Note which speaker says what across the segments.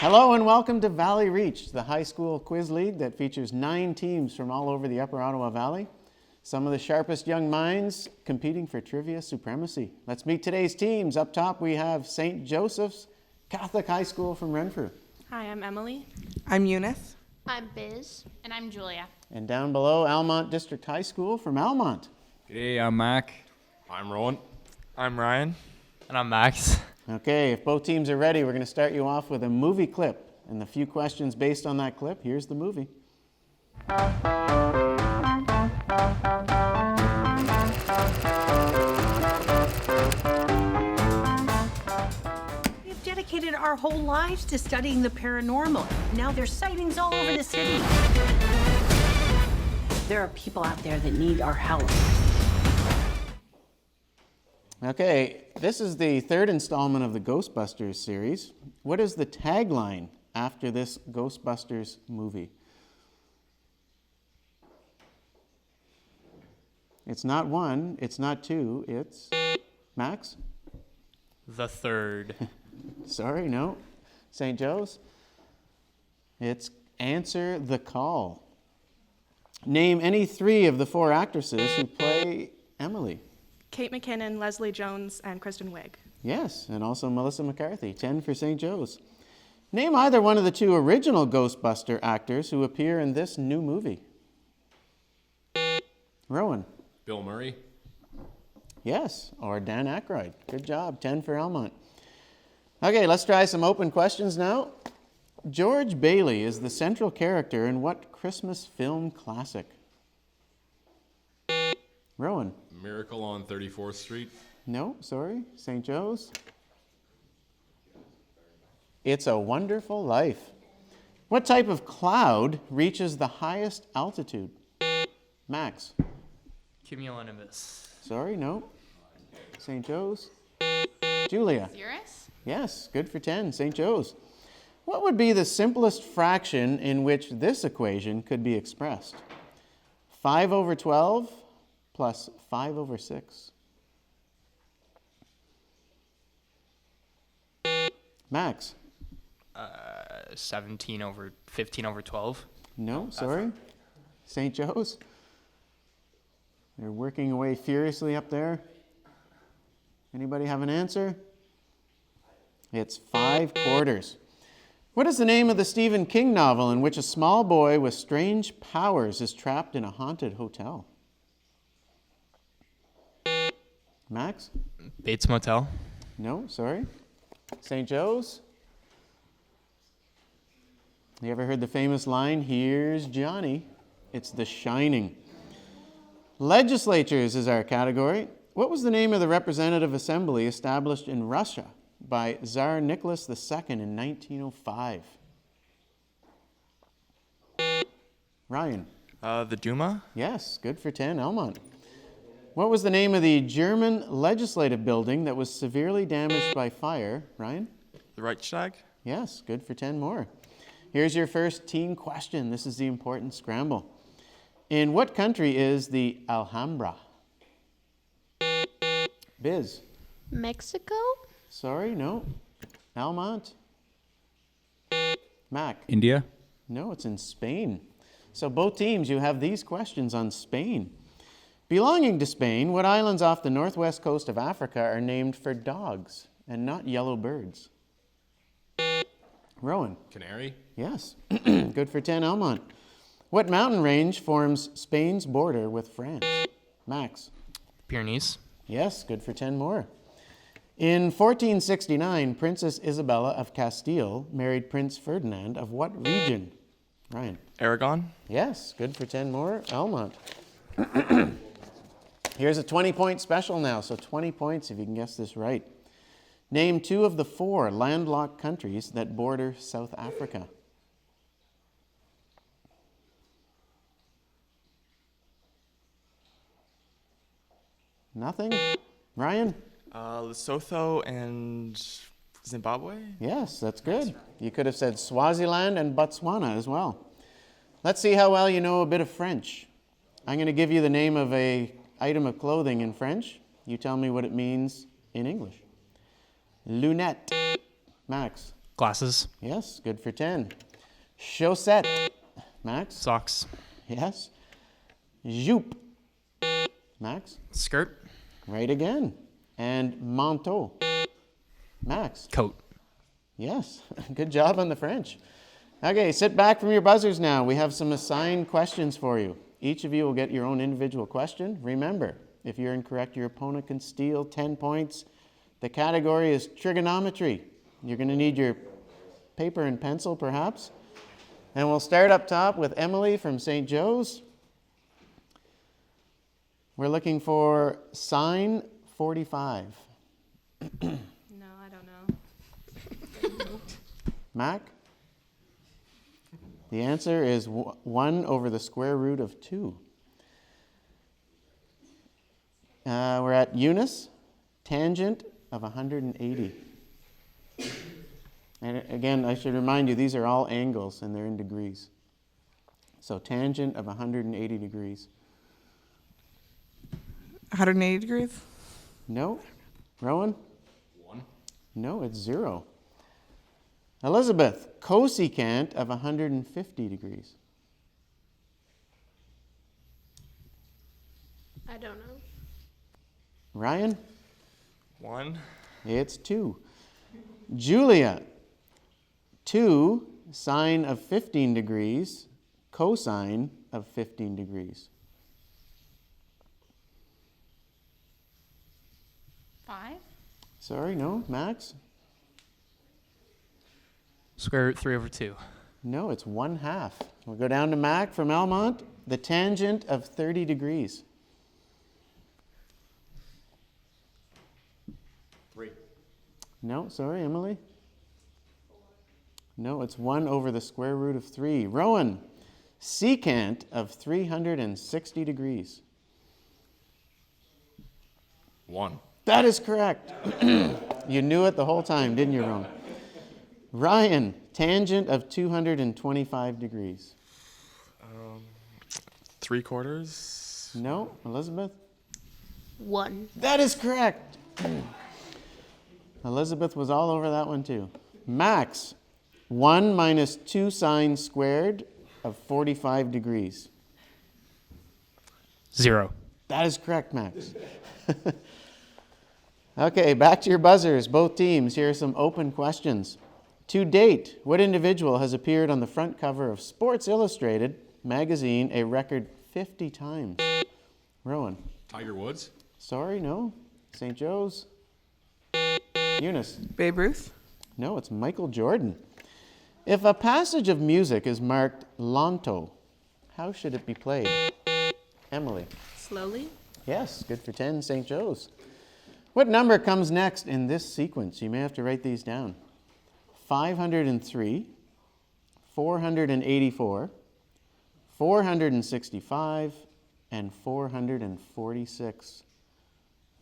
Speaker 1: Hello and welcome to Valley Reach, the high school quiz league that features 9 teams from all over the Upper Ottawa Valley. Some of the sharpest young minds competing for trivia supremacy. Let's meet today's teams. Up top we have St. Joseph's Catholic High School from Renfrew.
Speaker 2: Hi, I'm Emily.
Speaker 3: I'm Eunice.
Speaker 4: I'm Biz.
Speaker 5: And I'm Julia.
Speaker 1: And down below, Almont District High School from Almont.
Speaker 6: Hey, I'm Mac.
Speaker 7: I'm Rowan.
Speaker 8: I'm Ryan.
Speaker 6: And I'm Max.
Speaker 1: Okay, if both teams are ready, we're going to start you off with a movie clip. And the few questions based on that clip, here's the movie.
Speaker 9: We've dedicated our whole lives to studying the paranormal. Now there's sightings all over the city. There are people out there that need our help.
Speaker 1: Okay, this is the third installment of the Ghostbusters series. What is the tagline after this Ghostbusters movie? It's not 1, it's not 2, it's Max?
Speaker 6: The third.
Speaker 1: Sorry, no. St. Joe's? It's Answer the Call. Name any 3 of the 4 actresses who play Emily.
Speaker 2: Kate McKinnon, Leslie Jones, and Kristen Wiig.
Speaker 1: Yes, and also Melissa McCarthy, 10 for St. Joe's. Name either one of the 2 original Ghostbuster actors who appear in this new movie. Rowan.
Speaker 7: Bill Murray.
Speaker 1: Yes, or Dan Aykroyd. Good job, 10 for Almont. Okay, let's try some open questions now. George Bailey is the central character in what Christmas film classic? Rowan.
Speaker 7: Miracle on 34th Street.
Speaker 1: No, sorry. St. Joe's. It's a Wonderful Life. What type of cloud reaches the highest altitude? Max.
Speaker 6: Cumulonimbus.
Speaker 1: Sorry, no. St. Joe's. Julia.
Speaker 5: Cirrus?
Speaker 1: Yes, good for 10. St. Joe's. What would be the simplest fraction in which this equation could be expressed? 5 over 12 plus 5 over 6. Max.
Speaker 6: 15 over 12.
Speaker 1: No, sorry. St. Joe's. They're working away furiously up there. Anybody have an answer? It's 5 quarters. What is the name of the Stephen King novel in which a small boy with strange powers is trapped in a haunted hotel? Max?
Speaker 6: Bates Motel.
Speaker 1: No, sorry. St. Joe's? You ever heard the famous line, "Here's Johnny"? It's The Shining. Legislatures is our category. What was the name of the representative assembly established in Russia by Tsar Nicholas II in 1905? Ryan.
Speaker 8: The Duma.
Speaker 1: Yes, good for 10. Almont. What was the name of the German legislative building that was severely damaged by fire? Ryan?
Speaker 8: The Reichstag.
Speaker 1: Yes, good for 10 more. Here's your first team question. This is the important scramble. In what country is the Alhambra? Biz?
Speaker 4: Mexico?
Speaker 1: Sorry, no. Almont? Mac?
Speaker 6: India.
Speaker 1: No, it's in Spain. So both teams, you have these questions on Spain. Belonging to Spain, what islands off the northwest coast of Africa are named for dogs and not yellow birds? Rowan?
Speaker 7: Canary.
Speaker 1: Yes. Good for 10, Almont. What mountain range forms Spain's border with France? Max?
Speaker 6: Pyrenees.
Speaker 1: Yes, good for 10 more. In 1469, Princess Isabella of Castile married Prince Ferdinand of what region? Ryan?
Speaker 8: Aragon.
Speaker 1: Yes, good for 10 more. Almont. Here's a 20-point special now, so 20 points if you can guess this right. Name 2 of the 4 landlocked countries that border South Africa. Nothing? Ryan?
Speaker 8: Lesotho and Zimbabwe.
Speaker 1: Yes, that's good. You could have said Swaziland and Botswana as well. Let's see how well you know a bit of French. I'm going to give you the name of an item of clothing in French. You tell me what it means in English. Lunette. Max.
Speaker 6: Glasses.
Speaker 1: Yes, good for 10. Chaussette. Max?
Speaker 6: Socks.
Speaker 1: Yes. Jupe. Max?
Speaker 6: Skirt.
Speaker 1: Right again. And manteau. Max?
Speaker 6: Coat.
Speaker 1: Yes, good job on the French. Okay, sit back from your buzzers now. We have some assigned questions for you. Each of you will get your own individual question. Remember, if you're incorrect, your opponent can steal 10 points. The category is trigonometry. You're going to need your paper and pencil, perhaps. And we'll start up top with Emily from St. Joe's. We're looking for sine 45.
Speaker 2: No, I don't know.
Speaker 1: Mac? The answer is 1 over the square root of 2. We're at Eunice. Tangent of 180. And again, I should remind you, these are all angles and they're in degrees. So tangent of 180 degrees.
Speaker 3: 180 degrees?
Speaker 1: No? Rowan?
Speaker 7: 1.
Speaker 1: No, it's 0. Elizabeth, cosecant of 150 degrees.
Speaker 4: I don't know.
Speaker 1: Ryan?
Speaker 8: 1.
Speaker 1: It's 2. Julia, 2 sine of 15 degrees, cosine of 15 degrees.
Speaker 5: 5.
Speaker 1: Sorry, no, Max?
Speaker 6: Square root 3 over 2.
Speaker 1: No, it's 1/2. We'll go down to Mac from Almont. The tangent of 30 degrees.
Speaker 7: 3.
Speaker 1: No, sorry, Emily? No, it's 1 over the square root of 3. Rowan, secant of 360 degrees.
Speaker 7: 1.
Speaker 1: That is correct. You knew it the whole time, didn't you, Rowan? Ryan, tangent of 225 degrees.
Speaker 8: 3/4.
Speaker 1: No, Elizabeth?
Speaker 4: 1.
Speaker 1: That is correct. Elizabeth was all over that one too. Max, 1 minus 2 sine squared of 45 degrees.
Speaker 6: 0.
Speaker 1: That is correct, Max. Okay, back to your buzzers, both teams. Here are some open questions. To date, what individual has appeared on the front cover of Sports Illustrated magazine a record 50 times? Rowan?
Speaker 7: Tiger Woods.
Speaker 1: Sorry, no. St. Joe's? Eunice?
Speaker 3: Babe Ruth?
Speaker 1: No, it's Michael Jordan. If a passage of music is marked lento, how should it be played? Emily?
Speaker 2: Slowly.
Speaker 1: Yes, good for 10, St. Joe's. What number comes next in this sequence? You may have to write these down. 503, 484, 465, and 446.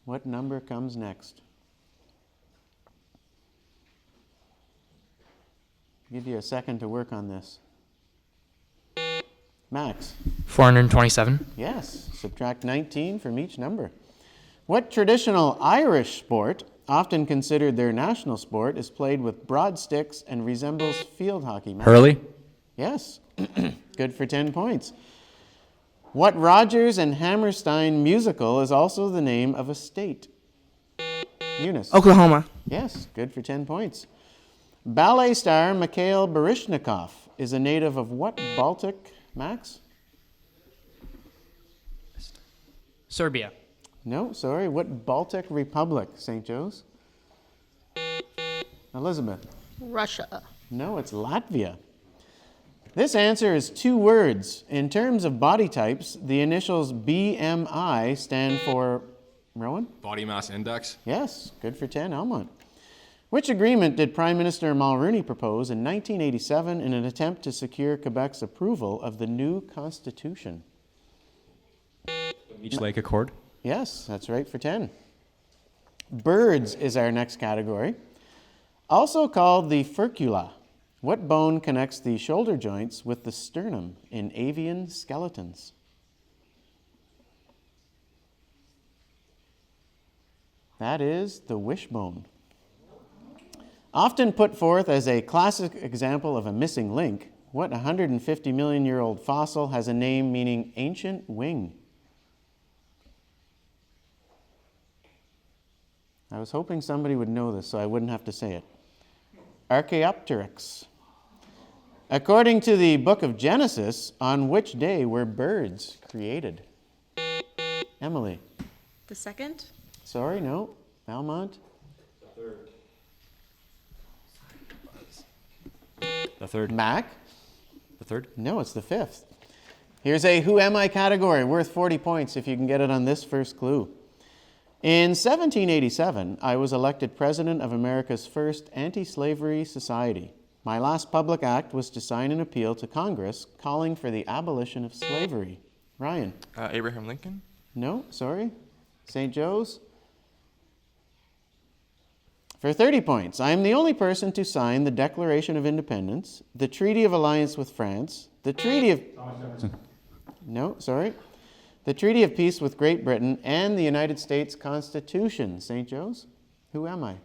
Speaker 1: What number comes next? I'll give you a second to work on this. Max?
Speaker 6: 427.
Speaker 1: Yes, subtract 19 from each number. What traditional Irish sport, often considered their national sport, is played with broad sticks and resembles field hockey? Max?
Speaker 6: Hurley.
Speaker 1: Yes, good for 10 points. What Rodgers and Hammerstein musical is also the name of a state? Eunice?
Speaker 3: Oklahoma.
Speaker 1: Yes, good for 10 points. Ballet star Mikhail Baryshnikov is a native of what Baltic, Max?
Speaker 6: Serbia.
Speaker 1: No, sorry, what Baltic Republic, St. Joe's? Elizabeth?
Speaker 4: Russia.
Speaker 1: No, it's Latvia. This answer is 2 words. In terms of body types, the initials BMI stand for, Rowan?
Speaker 7: Body Mass Index.
Speaker 1: Yes, good for 10, Almont. Which agreement did Prime Minister Mulroney propose in 1987 in an attempt to secure Quebec's approval of the new constitution?
Speaker 10: Beach Lake Accord.
Speaker 1: Yes, that's right for 10. Birds is our next category. Also called the furcula. What bone connects the shoulder joints with the sternum in avian skeletons? That is the wishbone. Often put forth as a classic example of a missing link, what 150 million year old fossil has a name meaning ancient wing? I was hoping somebody would know this so I wouldn't have to say it. Archaeopteryx. According to the book of Genesis, on which day were birds created? Emily.
Speaker 2: The second?
Speaker 1: Sorry, no. Almont.
Speaker 5: The third.
Speaker 1: Mac.
Speaker 5: The third.
Speaker 1: No, it's the 5th. Here's a Who Am I category worth 40 points if you can get it on this first clue. In 1787, I was elected president of America's first anti-slavery society. My last public act was to sign an appeal to Congress calling for the abolition of slavery. Ryan?
Speaker 8: Abraham Lincoln.
Speaker 1: No, sorry. St. Joe's? For 30 points, I am the only person to sign the Declaration of Independence, the Treaty of Alliance with France, the Treaty of... No, sorry. The Treaty of Peace with Great Britain, and the United States Constitution. St. Joe's? Who am I?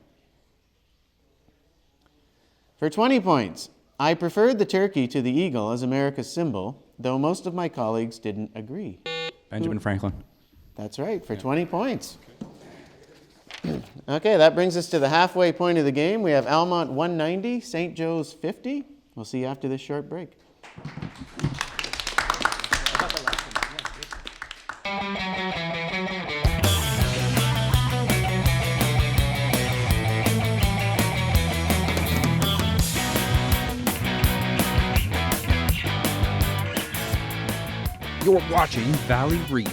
Speaker 1: For 20 points, I preferred the turkey to the eagle as America's symbol, though most of my colleagues didn't agree.
Speaker 5: Benjamin Franklin.
Speaker 1: That's right, for 20 points. Okay, that brings us to the halfway point of the game. We have Almont 190, St. Joe's 50. We'll see you after this short break.
Speaker 10: You're watching Valley Reach.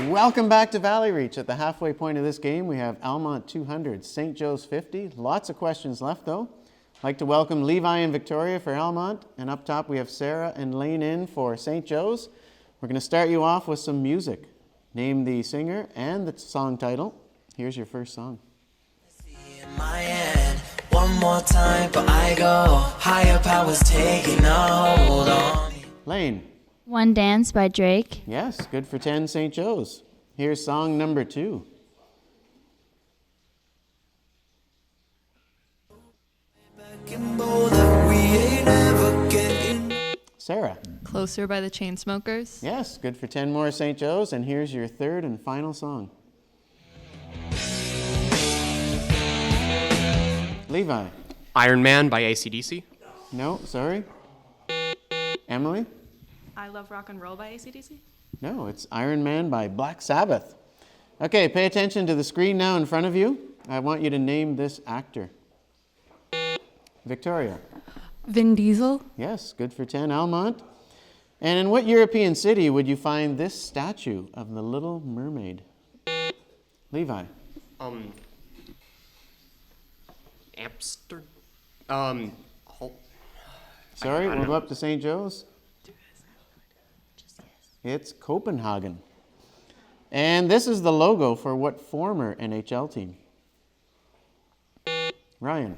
Speaker 1: Welcome back to Valley Reach. At the halfway point of this game, we have Almont 200, St. Joe's 50. Lots of questions left, though. I'd like to welcome Levi and Victoria for Almont, and up top we have Sarah and Lane in for St. Joe's. We're going to start you off with some music. Name the singer and the song title. Here's your first song.
Speaker 11: In my hand, one more time, but I go. Higher powers taking a hold on me.
Speaker 1: Lane.
Speaker 12: One Dance by Drake.
Speaker 1: Yes, good for 10 St. Joe's. Here's song number 2. Sarah.
Speaker 2: Closer by the Chainsmokers.
Speaker 1: Yes, good for 10 more St. Joe's. And here's your third and final song. Levi.
Speaker 13: Iron Man by AC/DC.
Speaker 1: No, sorry. Emily?
Speaker 2: I Love Rock and Roll by AC/DC.
Speaker 1: No, it's Iron Man by Black Sabbath. Okay, pay attention to the screen now in front of you. I want you to name this actor. Victoria.
Speaker 3: Vin Diesel.
Speaker 1: Yes, good for 10. Almont. And in what European city would you find this statue of the Little Mermaid? Levi.
Speaker 13: Amsterdam.
Speaker 1: Sorry, we'll go up to St. Joe's. It's Copenhagen. And this is the logo for what former NHL team? Ryan.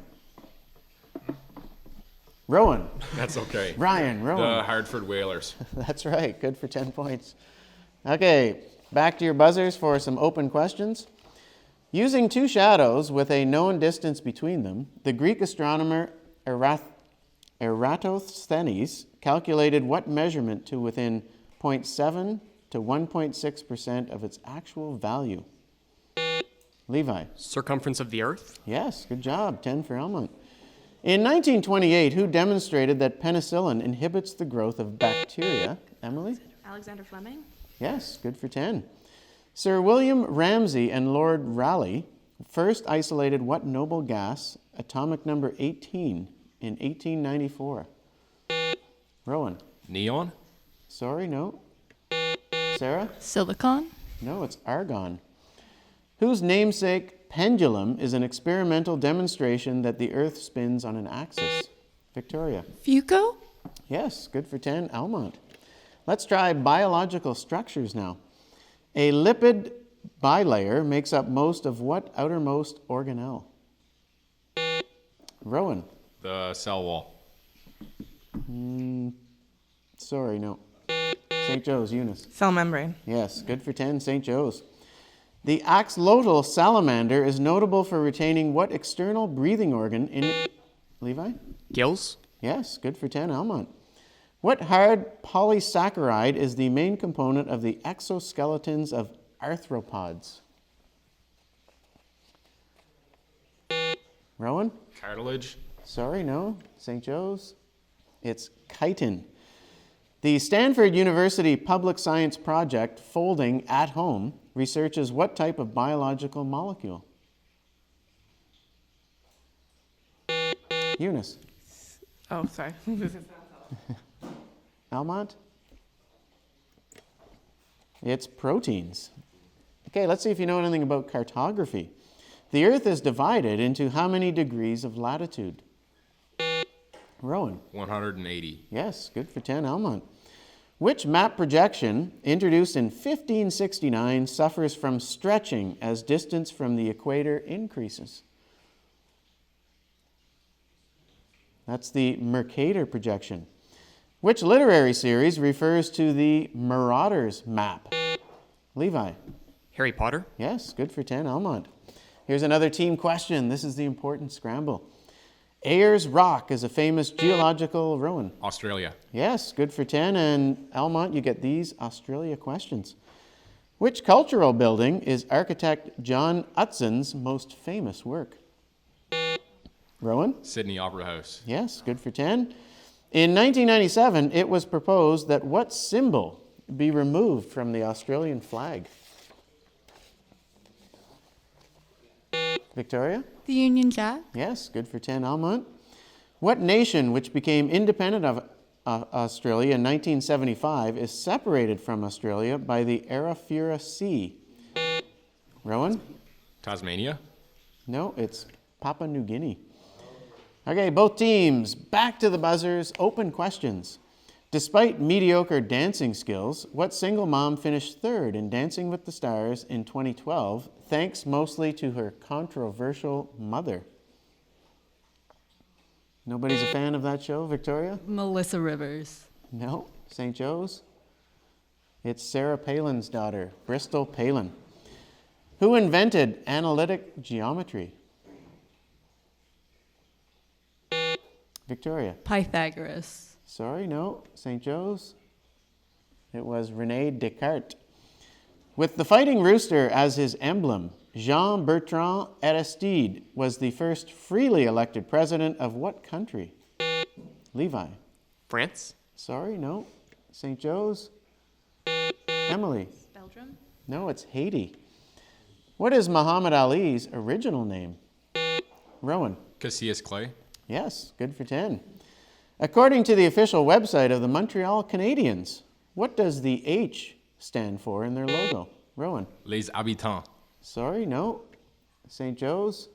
Speaker 1: Rowan.
Speaker 7: That's okay.
Speaker 1: Ryan, Rowan.
Speaker 7: The Hartford Whalers.
Speaker 1: That's right. Good for 10 points. Okay, back to your buzzers for some open questions. Using two shadows with a known distance between them, the Greek astronomer Eratosthenes calculated what measurement to within 0.7 to 1.6% of its actual value? Levi.
Speaker 13: Circumference of the Earth.
Speaker 1: Yes, good job. 10 for Almont. In 1928, who demonstrated that penicillin inhibits the growth of bacteria? Emily?
Speaker 2: Alexander Fleming.
Speaker 1: Yes, good for 10. Sir William Ramsay and Lord Rayleigh first isolated what noble gas, atomic number 18, in 1894? Rowan?
Speaker 7: Neon?
Speaker 1: Sorry, no. Sarah?
Speaker 2: Silicon.
Speaker 1: No, it's argon. Whose namesake pendulum is an experimental demonstration that the Earth spins on an axis? Victoria?
Speaker 3: Fuco.
Speaker 1: Yes, good for 10. Almont. Let's try biological structures now. A lipid bilayer makes up most of what outermost organelle? Rowan.
Speaker 7: The cell wall.
Speaker 1: Sorry, no. St. Joe's, Eunice.
Speaker 3: Cell membrane.
Speaker 1: Yes, good for 10, St. Joe's. The axolotl salamander is notable for retaining what external breathing organ in... Levi?
Speaker 13: Gills.
Speaker 1: Yes, good for 10, Almont. What hard polysaccharide is the main component of the exoskeletons of arthropods? Rowan?
Speaker 7: Cartilage.
Speaker 1: Sorry, no. St. Joe's? It's chitin. The Stanford University Public Science Project, Folding at Home, researches what type of biological molecule? Eunice?
Speaker 3: Oh, sorry.
Speaker 1: Almont? It's proteins. Okay, let's see if you know anything about cartography. The Earth is divided into how many degrees of latitude? Rowan?
Speaker 7: 180.
Speaker 1: Yes, good for 10, Almont. Which map projection, introduced in 1569, suffers from stretching as distance from the equator increases? That's the Mercator projection. Which literary series refers to the Marauders map? Levi?
Speaker 13: Harry Potter.
Speaker 1: Yes, good for 10, Almont. Here's another team question. This is the important scramble. Ayers Rock is a famous geological Rowan.
Speaker 7: Australia.
Speaker 1: Yes, good for 10. And Almont, you get these Australia questions. Which cultural building is architect John Utson's most famous work? Rowan?
Speaker 7: Sydney Opera House.
Speaker 1: Yes, good for 10. In 1997, it was proposed that what symbol be removed from the Australian flag? Victoria?
Speaker 2: The Union Jack.
Speaker 1: Yes, good for 10, Almont. What nation, which became independent of Australia in 1975, is separated from Australia by the Arafura Sea? Rowan?
Speaker 7: Tasmania.
Speaker 1: No, it's Papua New Guinea. Okay, both teams, back to the buzzers, open questions. Despite mediocre dancing skills, what single mom finished third in Dancing with the Stars in 2012, thanks mostly to her controversial mother? Nobody's a fan of that show, Victoria?
Speaker 2: Melissa Rivers.
Speaker 1: No, St. Joe's? It's Sarah Palin's daughter, Bristol Palin. Who invented analytic geometry? Victoria?
Speaker 2: Pythagoras.
Speaker 1: Sorry, no. St. Joe's? It was René Descartes. With the Fighting Rooster as his emblem, Jean-Bertrand Aristide was the first freely elected president of what country? Levi?
Speaker 13: France.
Speaker 1: Sorry, no. St. Joe's? Emily?
Speaker 2: Belgium.
Speaker 1: No, it's Haiti. What is Muhammad Ali's original name? Rowan?
Speaker 7: Cassius Clay.
Speaker 1: Yes, good for 10. According to the official website of the Montreal Canadiens, what does the H stand for in their logo? Rowan?
Speaker 7: Les Habitants.
Speaker 1: Sorry, no. St. Joe's?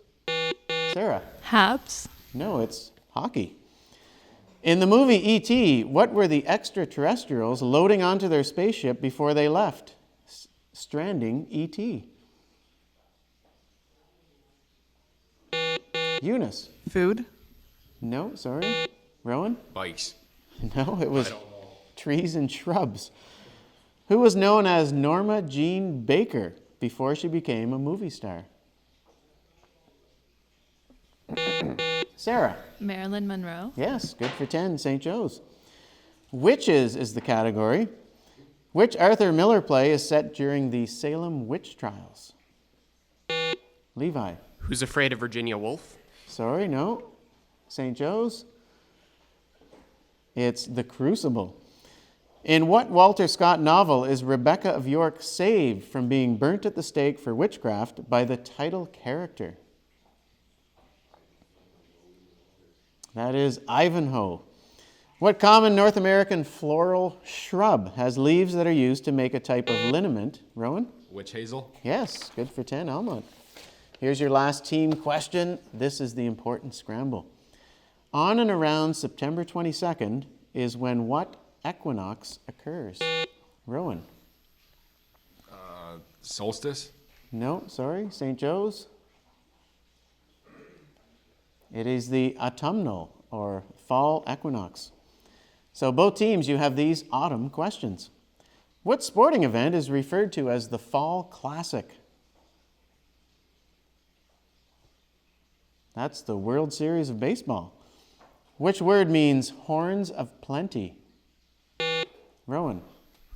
Speaker 1: Sarah?
Speaker 2: Habs.
Speaker 1: No, it's hockey. In the movie E.T., what were the extraterrestrials loading onto their spaceship before they left? Stranding E.T. Eunice?
Speaker 3: Food.
Speaker 1: No, sorry. Rowan?
Speaker 7: Bikes.
Speaker 1: No, it was trees and shrubs. Who was known as Norma Jean Baker before she became a movie star? Sarah?
Speaker 2: Marilyn Monroe.
Speaker 1: Yes, good for 10, St. Joe's. Witches is the category. Which Arthur Miller play is set during the Salem witch trials? Levi?
Speaker 13: Who's Afraid of Virginia Woolf?
Speaker 1: Sorry, no. St. Joe's? It's The Crucible. In what Walter Scott novel is Rebecca of York saved from being burnt at the stake for witchcraft by the title character? That is Ivanhoe. What common North American floral shrub has leaves that are used to make a type of liniment? Rowan?
Speaker 7: Witch hazel.
Speaker 1: Yes, good for 10, Almont. Here's your last team question. This is the important scramble. On and around September 22nd is when what equinox occurs? Rowan?
Speaker 7: Solstice.
Speaker 1: No, sorry. St. Joe's? It is the autumnal or fall equinox. So both teams, you have these autumn questions. What sporting event is referred to as the Fall Classic? That's the World Series of Baseball. Which word means horns of plenty? Rowan?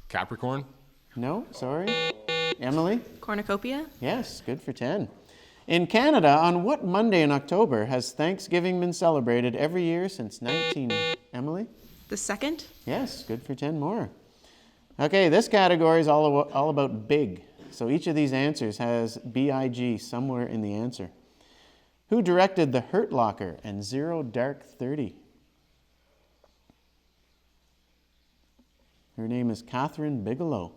Speaker 7: Capricorn.
Speaker 1: No, sorry. Emily?
Speaker 3: Cornucopia?
Speaker 1: Yes, good for 10. In Canada, on what Monday in October has Thanksgiving been celebrated every year since 19... Emily?
Speaker 3: The second?
Speaker 1: Yes, good for 10 more. Okay, this category is all about big. So each of these answers has B-I-G somewhere in the answer. Who directed The Hurt Locker and Zero Dark 30? Her name is Catherine Bigelow.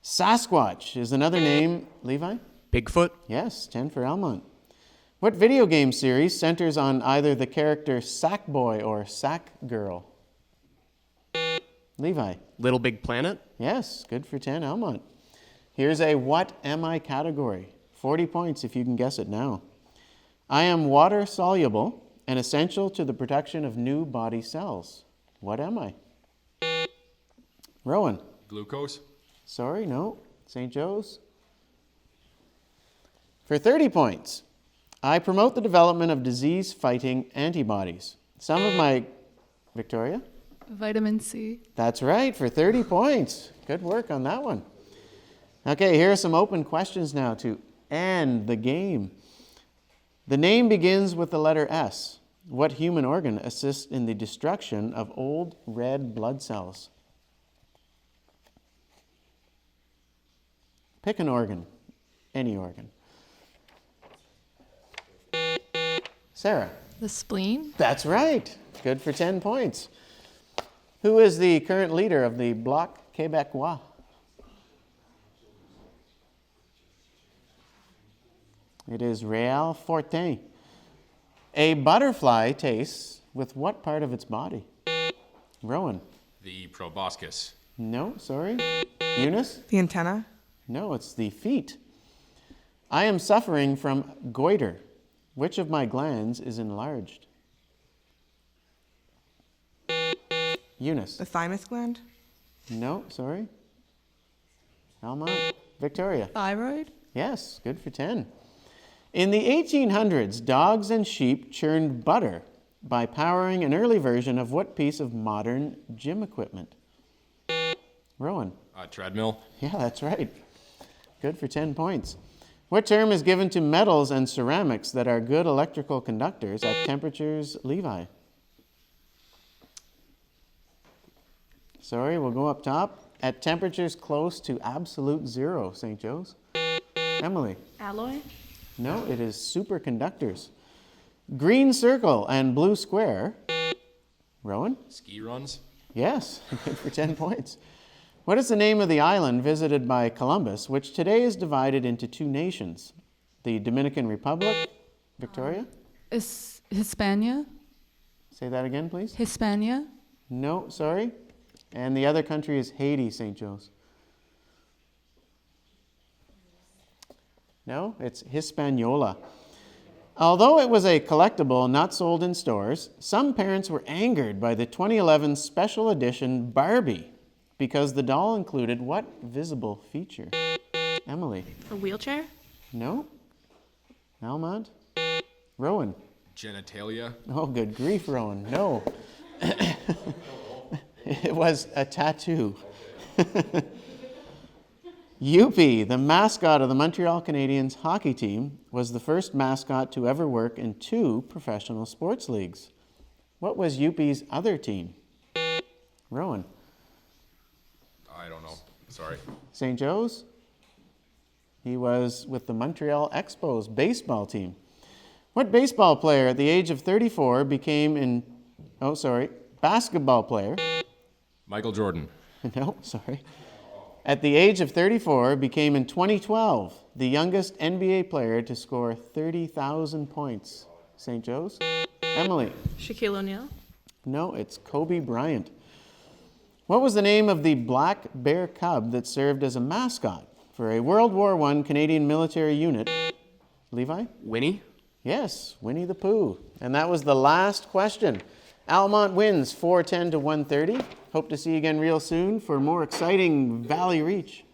Speaker 1: Sasquatch is another name. Levi?
Speaker 13: Bigfoot.
Speaker 1: Yes, 10 for Almont. What video game series centers on either the character Sackboy or Sackgirl? Levi?
Speaker 13: Little Big Planet.
Speaker 1: Yes, good for 10, Almont. Here's a what am I category. 40 points if you can guess it now. I am water soluble and essential to the production of new body cells. What am I? Rowan?
Speaker 7: Glucose.
Speaker 1: Sorry, no. St. Joe's? For 30 points, I promote the development of disease-fighting antibodies. Some of my... Victoria?
Speaker 2: Vitamin C.
Speaker 1: That's right, for 30 points. Good work on that one. Okay, here are some open questions now to end the game. The name begins with the letter S. What human organ assists in the destruction of old red blood cells? Pick an organ, any organ. Sarah?
Speaker 2: The spleen.
Speaker 1: That's right. Good for 10 points. Who is the current leader of the Bloc Québécois? It is Réal Fortin. A butterfly tastes with what part of its body? Rowan?
Speaker 7: The proboscis.
Speaker 1: No, sorry. Eunice?
Speaker 3: The antenna?
Speaker 1: No, it's the feet. I am suffering from goiter. Which of my glands is enlarged? Eunice?
Speaker 3: The thymus gland?
Speaker 1: No, sorry. Almont? Victoria?
Speaker 2: Thyroid.
Speaker 1: Yes, good for 10. In the 1800s, dogs and sheep churned butter by powering an early version of what piece of modern gym equipment? Rowan?
Speaker 7: Treadmill.
Speaker 1: Yeah, that's right. Good for 10 points. What term is given to metals and ceramics that are good electrical conductors at temperatures, Levi? Sorry, we'll go up top. At temperatures close to absolute zero, St. Joe's. Emily?
Speaker 3: Alloy?
Speaker 1: No, it is superconductors. Green circle and blue square. Rowan?
Speaker 7: Ski runs.
Speaker 1: Yes, good for 10 points. What is the name of the island visited by Columbus, which today is divided into two nations? The Dominican Republic, Victoria?
Speaker 2: Is Hispania.
Speaker 1: Say that again, please.
Speaker 2: Hispania.
Speaker 1: No, sorry. And the other country is Haiti, St. Joe's. No, it's Hispaniola. Although it was a collectible not sold in stores, some parents were angered by the 2011 special edition Barbie because the doll included what visible feature? Emily?
Speaker 3: A wheelchair?
Speaker 1: No. Almont? Rowan?
Speaker 7: Genitalia.
Speaker 1: Oh, good grief, Rowan. No. It was a tattoo. Youppi, the mascot of the Montreal Canadiens hockey team, was the first mascot to ever work in 2 professional sports leagues. What was Youppi's other team? Rowan?
Speaker 7: I don't know. Sorry.
Speaker 1: St. Joe's? He was with the Montreal Expos baseball team. What baseball player at the age of 34 basketball player.
Speaker 7: Michael Jordan.
Speaker 1: No, sorry. At the age of 34, became in 2012 the youngest NBA player to score 30,000 points. St. Joe's? Emily?
Speaker 3: Shaquille O'Neal?
Speaker 1: No, it's Kobe Bryant. What was the name of the black bear cub that served as a mascot for a World War I Canadian military unit? Levi?
Speaker 13: Winnie.
Speaker 1: Yes, Winnie the Pooh. And that was the last question. Almont wins 410 to 130. Hope to see you again real soon for more exciting Valley Reach.